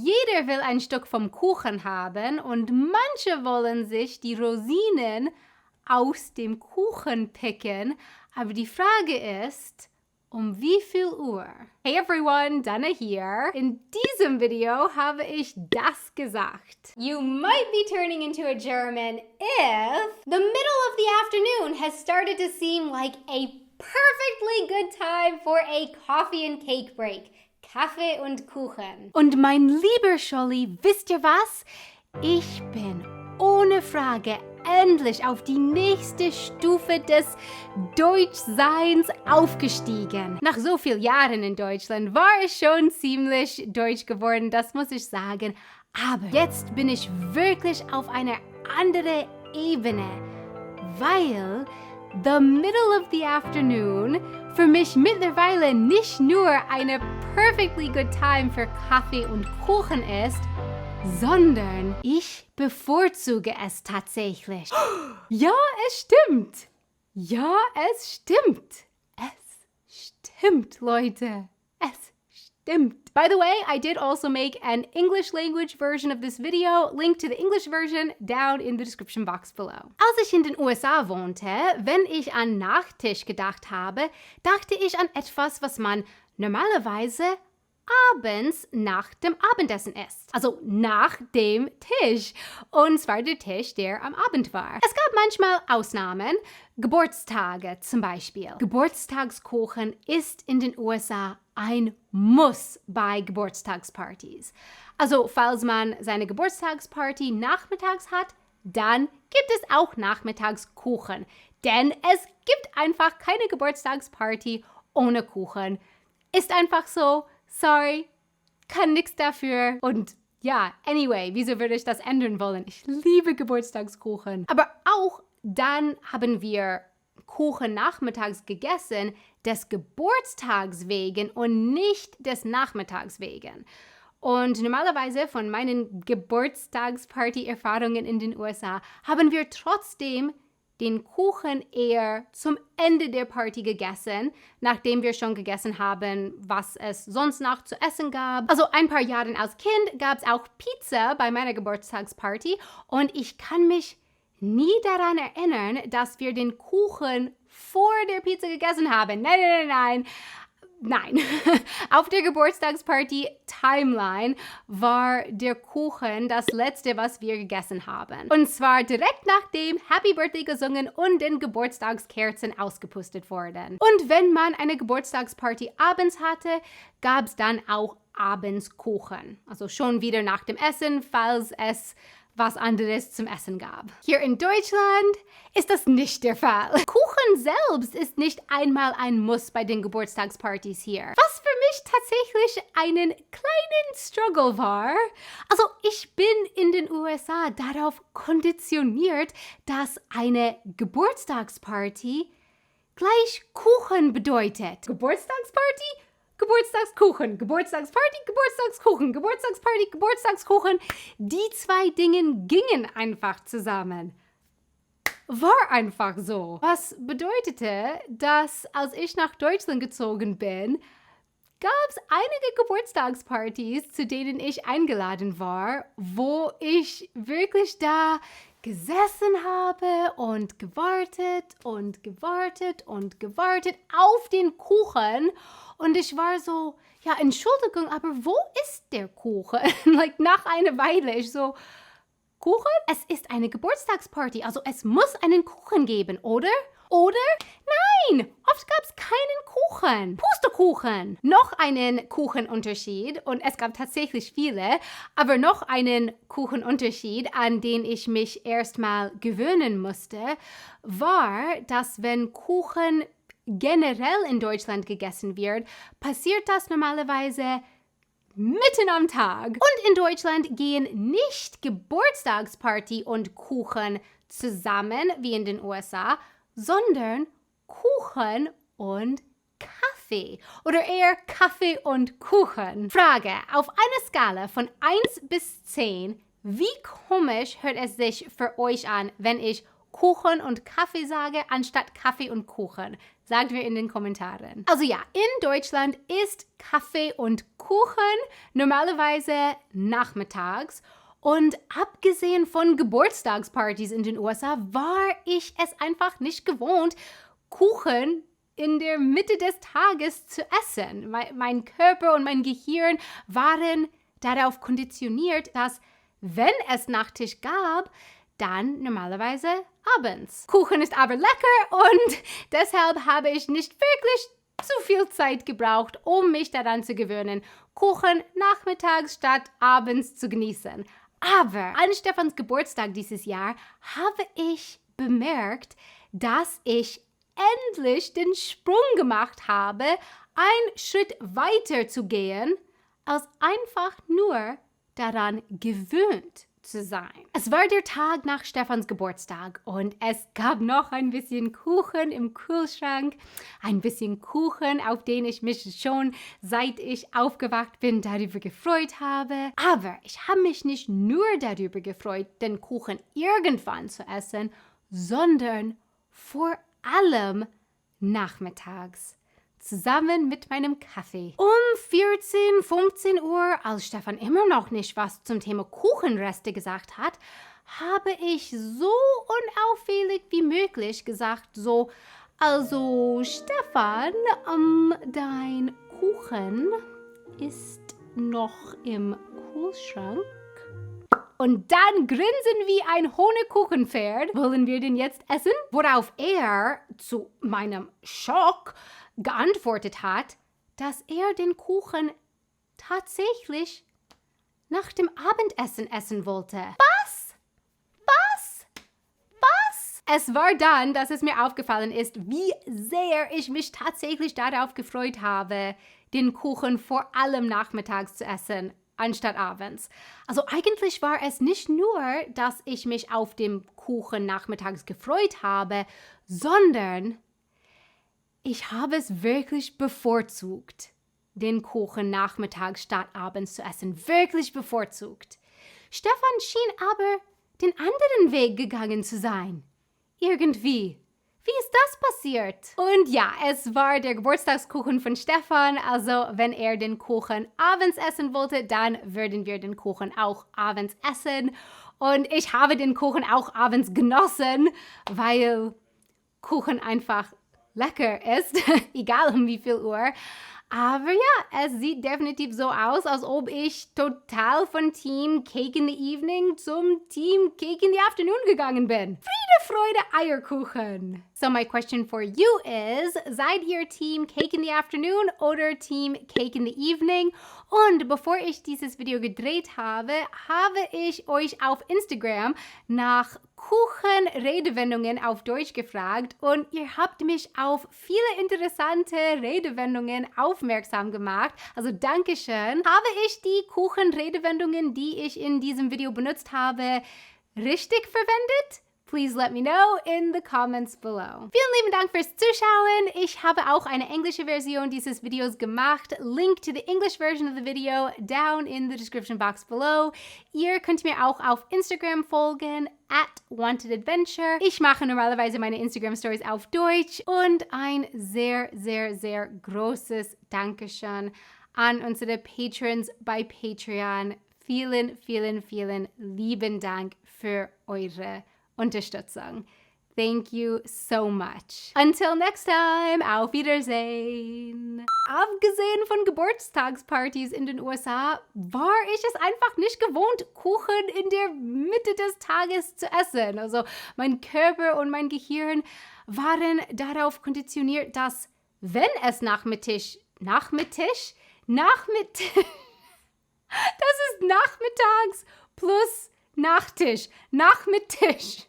Jeder will ein Stück vom Kuchen haben und manche wollen sich die Rosinen aus dem Kuchen picken. Aber die Frage ist, um wie viel Uhr? Hey everyone, Dana hier. In diesem Video habe ich das gesagt. You might be turning into a German if the middle of the afternoon has started to seem like a perfectly good time for a coffee and cake break. Kaffee und Kuchen. Und mein lieber Scholli, wisst ihr was? Ich bin ohne Frage endlich auf die nächste Stufe des Deutschseins aufgestiegen. Nach so vielen Jahren in Deutschland war es schon ziemlich deutsch geworden, das muss ich sagen. Aber jetzt bin ich wirklich auf einer anderen Ebene, weil the middle of the afternoon für mich mittlerweile nicht nur eine perfectly good time für Kaffee und Kuchen ist, sondern ich bevorzuge es tatsächlich. Ja, es stimmt. Ja, es stimmt. Es stimmt, Leute. Es stimmt. By the way, I did also make an English language version of this video. Link to the English version down in the description box below. Als ich in den USA wohnte, wenn ich an Nachtisch gedacht habe, dachte ich an etwas, was man normalerweise abends nach dem Abendessen isst. Also nach dem Tisch. Und zwar der Tisch, der am Abend war. Es gab manchmal Ausnahmen. Geburtstage zum Beispiel. Geburtstagskuchen ist in den USA ein Muss bei Geburtstagspartys. Also falls man seine Geburtstagsparty nachmittags hat, dann gibt es auch nachmittags Kuchen. Denn es gibt einfach keine Geburtstagsparty ohne Kuchen. Ist einfach so. Sorry, kann nichts dafür. Und ja, anyway, wieso würde ich das ändern wollen? Ich liebe Geburtstagskuchen. Aber auch dann haben wir Kuchen nachmittags gegessen, des Geburtstags wegen und nicht des Nachmittags wegen. Und normalerweise von meinen Geburtstagsparty-Erfahrungen in den USA haben wir trotzdem den Kuchen eher zum Ende der Party gegessen, nachdem wir schon gegessen haben, was es sonst noch zu essen gab. Also ein paar Jahre als Kind gab es auch Pizza bei meiner Geburtstagsparty und ich kann mich nie daran erinnern, dass wir den Kuchen vor der Pizza gegessen haben. Nein. Auf der Geburtstagsparty-Timeline war der Kuchen das Letzte, was wir gegessen haben. Und zwar direkt nachdem Happy Birthday gesungen und den Geburtstagskerzen ausgepustet wurden. Und wenn man eine Geburtstagsparty abends hatte, gab es dann auch abends Kuchen. Also schon wieder nach dem Essen, falls es was anderes zum Essen gab. Hier in Deutschland ist das nicht der Fall. Kuchen selbst ist nicht einmal ein Muss bei den Geburtstagspartys hier. Was für mich tatsächlich einen kleinen Struggle war. Also ich bin in den USA darauf konditioniert, dass eine Geburtstagsparty gleich Kuchen bedeutet. Geburtstagsparty? Geburtstagskuchen, Geburtstagsparty, Geburtstagskuchen, Geburtstagsparty, Geburtstagskuchen. Die zwei Dinge gingen einfach zusammen. War einfach so. Was bedeutete, dass als ich nach Deutschland gezogen bin, gab es einige Geburtstagspartys, zu denen ich eingeladen war, wo ich wirklich da gesessen habe und gewartet auf den Kuchen. Und ich war so, ja, Entschuldigung, aber wo ist der Kuchen? Nach einer Weile, ich so, Kuchen? Es ist eine Geburtstagsparty, also es muss einen Kuchen geben, oder? Oder? Nein, oft gab es keinen Kuchen. Pustekuchen. Noch einen Kuchenunterschied, und es gab tatsächlich viele, aber noch einen Kuchenunterschied, an den ich mich erstmal gewöhnen musste, war, dass wenn Kuchen generell in Deutschland gegessen wird, passiert das normalerweise mitten am Tag. Und in Deutschland gehen nicht Geburtstagsparty und Kuchen zusammen wie in den USA, sondern Kuchen und Kaffee oder eher Kaffee und Kuchen. Frage, auf einer Skala von 1 bis 10, wie komisch hört es sich für euch an, wenn ich Kuchen und Kaffee sage, anstatt Kaffee und Kuchen? Sagt mir in den Kommentaren. Also ja, in Deutschland ist Kaffee und Kuchen normalerweise nachmittags. Und abgesehen von Geburtstagspartys in den USA war ich es einfach nicht gewohnt, Kuchen in der Mitte des Tages zu essen. Mein Körper und mein Gehirn waren darauf konditioniert, dass, wenn es Nachtisch gab, dann normalerweise abends. Kuchen ist aber lecker und deshalb habe ich nicht wirklich zu viel Zeit gebraucht, um mich daran zu gewöhnen, Kuchen nachmittags statt abends zu genießen. Aber an Stefans Geburtstag dieses Jahr habe ich bemerkt, dass ich endlich den Sprung gemacht habe, einen Schritt weiter zu gehen, als einfach nur daran gewöhnt zu sein. Es war der Tag nach Stefans Geburtstag und es gab noch ein bisschen Kuchen im Kühlschrank. Ein bisschen Kuchen, auf den ich mich schon, seit ich aufgewacht bin, darüber gefreut habe. Aber ich habe mich nicht nur darüber gefreut, den Kuchen irgendwann zu essen, sondern vor allem nachmittags. Zusammen mit meinem Kaffee. Um 14, 15 Uhr, als Stefan immer noch nicht was zum Thema Kuchenreste gesagt hat, habe ich so unauffällig wie möglich gesagt, so, also Stefan, dein Kuchen ist noch im Kühlschrank. Und dann grinsen wie ein Honigkuchenpferd. Wollen wir den jetzt essen? Worauf er zu meinem Schock geantwortet hat, dass er den Kuchen tatsächlich nach dem Abendessen essen wollte. Was? Was? Was? Es war dann, dass es mir aufgefallen ist, wie sehr ich mich tatsächlich darauf gefreut habe, den Kuchen vor allem nachmittags zu essen, anstatt abends. Also eigentlich war es nicht nur, dass ich mich auf den Kuchen nachmittags gefreut habe, sondern ich habe es wirklich bevorzugt, den Kuchen nachmittags statt abends zu essen. Wirklich bevorzugt. Stefan schien aber den anderen Weg gegangen zu sein. Irgendwie. Wie ist das passiert? Und ja, es war der Geburtstagskuchen von Stefan. Also wenn er den Kuchen abends essen wollte, dann würden wir den Kuchen auch abends essen. Und ich habe den Kuchen auch abends genossen, weil Kuchen einfach lecker ist, egal um wie viel Uhr. Aber ja, es sieht definitiv so aus, als ob ich total von Team Cake in the Evening zum Team Cake in the Afternoon gegangen bin. Friede, Freude, Eierkuchen. So my question for you is, seid ihr Team Cake in the Afternoon oder Team Cake in the Evening? Und bevor ich dieses Video gedreht habe, habe ich euch auf Instagram nach Kuchen-Redewendungen auf Deutsch gefragt und ihr habt mich auf viele interessante Redewendungen aufmerksam gemacht. Also Dankeschön. Habe ich die Kuchen-Redewendungen, die ich in diesem Video benutzt habe, richtig verwendet? Please let me know in the comments below. Vielen lieben Dank fürs Zuschauen. Ich habe auch eine englische Version dieses Videos gemacht. Link to the English version of the video down in the description box below. Ihr könnt mir auch auf Instagram folgen, @wantedadventure. Ich mache normalerweise meine Instagram-Stories auf Deutsch. Und ein sehr, sehr, sehr großes Dankeschön an unsere Patrons bei Patreon. Vielen, vielen, vielen lieben Dank für eure Unterstützung. Thank you so much. Until next time, auf Wiedersehen. Abgesehen von Geburtstagspartys in den USA war ich es einfach nicht gewohnt, Kuchen in der Mitte des Tages zu essen. Also mein Körper und mein Gehirn waren darauf konditioniert, dass, wenn es Nachmittag, das ist nachmittags plus Nachtisch, Nachmittag.